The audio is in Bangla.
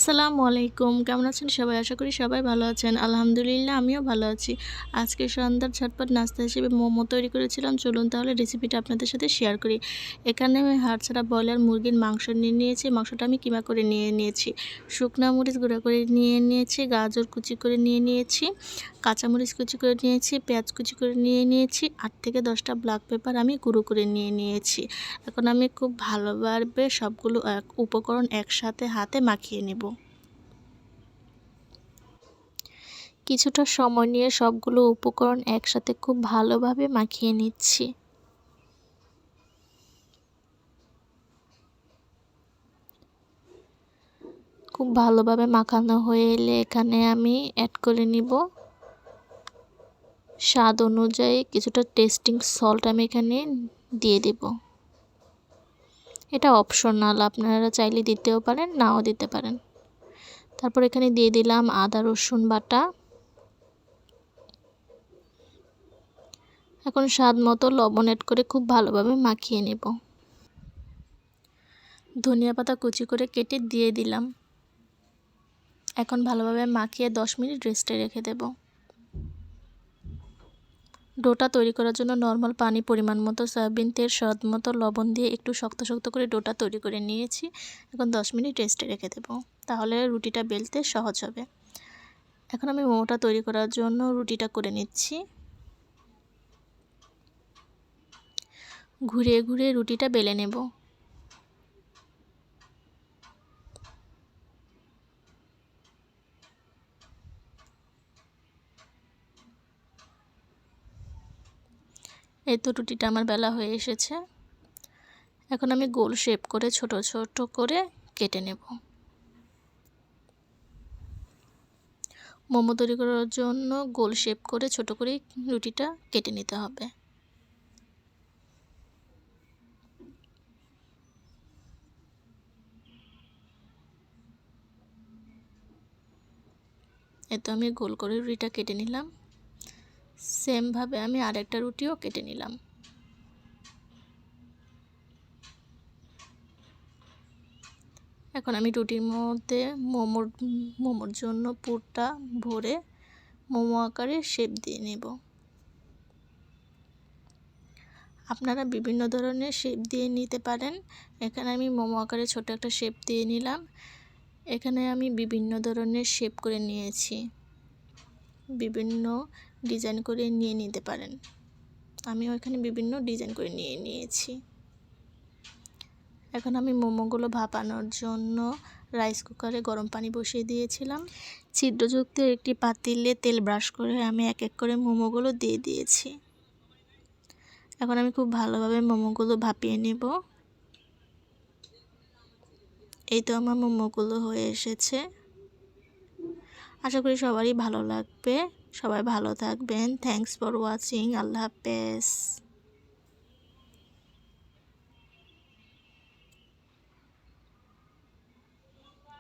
আসসালামু আলাইকুম। কেমন আছেন সবাই? আশা করি সবাই ভালো আছেন। আলহামদুলিল্লাহ আমিও ভালো আছি। আজকে সন্ধ্যার ঝটপট নাস্তা হিসেবে মোমো তৈরি করেছিলাম। চলুন তাহলে রেসিপিটা আপনাদের সাথে শেয়ার করি। এখানে আমি হাড় ছাড়া ব্রয়লার মুরগির মাংস নিয়ে নিয়েছি। মাংসটা আমি কিমা করে নিয়ে নিয়েছি। শুকনা মরিচ গুঁড়া করে নিয়ে নিয়েছি, গাজর কুচি করে নিয়ে নিয়েছি, কাঁচামরিচ কুচি করে নিয়েছি, পেঁয়াজ কুচি করে নিয়ে নিয়েছি, ৮ থেকে ১০টা ব্ল্যাক পেপার আমি গুঁড়ো করে নিয়ে নিয়েছি। এখন আমি খুব ভালোভাবে সবগুলো উপকরণ একসাথে হাতে মাখিয়ে নেব। কিছুটা সময় নিয়ে সবগুলো উপকরণ একসাথে খুব ভালোভাবে মাখিয়ে নিচ্ছি। খুব ভালোভাবে মাখানো হয়ে এলে এখানে আমি অ্যাড করে নিব স্বাদ অনুযায়ী কিছুটা টেস্টিং সল্ট আমি এখানে দিয়ে দেব। এটা অপশনাল, আপনারা চাইলে দিতেও পারেন, নাও দিতে পারেন। তারপর এখানে দিয়ে দিলাম আদা রসুন বাটা। এখন স্বাদ মতো লবণ অ্যাড করে খুব ভালোভাবে মাখিয়ে নেব। ধনিয়া পাতা কুচি করে কেটে দিয়ে দিলাম। এখন ভালোভাবে মাখিয়ে 10 মিনিট রেস্টে রেখে দেব। ডোটা তৈরি করার জন্য নর্মাল পানি পরিমাণ মতো, সয়াবিন তেল স্বাদ মতো, লবণ দিয়ে একটু শক্ত শক্ত করে ডোটা তৈরি করে নিয়েছি। এখন 10 মিনিট রেস্টে রেখে দেব, তাহলে রুটিটা বেলতে সহজ হবে। এখন আমি মোমোটা তৈরি করার জন্য রুটিটা করে নিচ্ছি। ঘুরিয়ে ঘুরিয়ে রুটিটা বেলে নেব। এই তো রুটিটা আমার বেলা হয়ে এসেছে। এখন আমি গোল শেপ করে ছোট ছোট করে কেটে নেব। মোমো তৈরি করার জন্য গোল শেপ করে ছোট করে রুটিটা কেটে নিতে হবে। এতো আমি গোল করে রুটিটা কেটে নিলাম। সেমভাবে আমি আরেকটা রুটিও কেটে নিলাম। এখন আমি রুটির মধ্যে মোমোর জন্য পুরটা ভরে মোমো আকারে শেপ দিয়ে নেব। আপনারা বিভিন্ন ধরনের শেপ দিয়ে নিতে পারেন। এখানে আমি মোমো আকারে ছোট একটা শেপ দিয়ে নিলাম। এখানে আমি বিভিন্ন ধরনের শেপ করে নিয়েছি, বিভিন্ন ডিজাইন করে নিয়ে নিতে পারেন। আমিও এখানে বিভিন্ন ডিজাইন করে নিয়ে নিয়েছি। এখন আমি মোমোগুলো ভাপানোর জন্য রাইস কুকারে গরম পানি বসিয়ে দিয়েছিলাম। ছিদ্রযুক্ত একটি পাতিলে তেল ব্রাশ করে আমি এক এক করে মোমোগুলো দিয়ে দিয়েছি। এখন আমি খুব ভালোভাবে মোমোগুলো ভাপিয়ে নেব। এই তো আমার মোমোগুলো হয়ে এসেছে। আশা করি সবারই ভালো লাগবে। সবাই ভালো থাকবেন। Thanks for watching. আল্লাহ হাফেজ।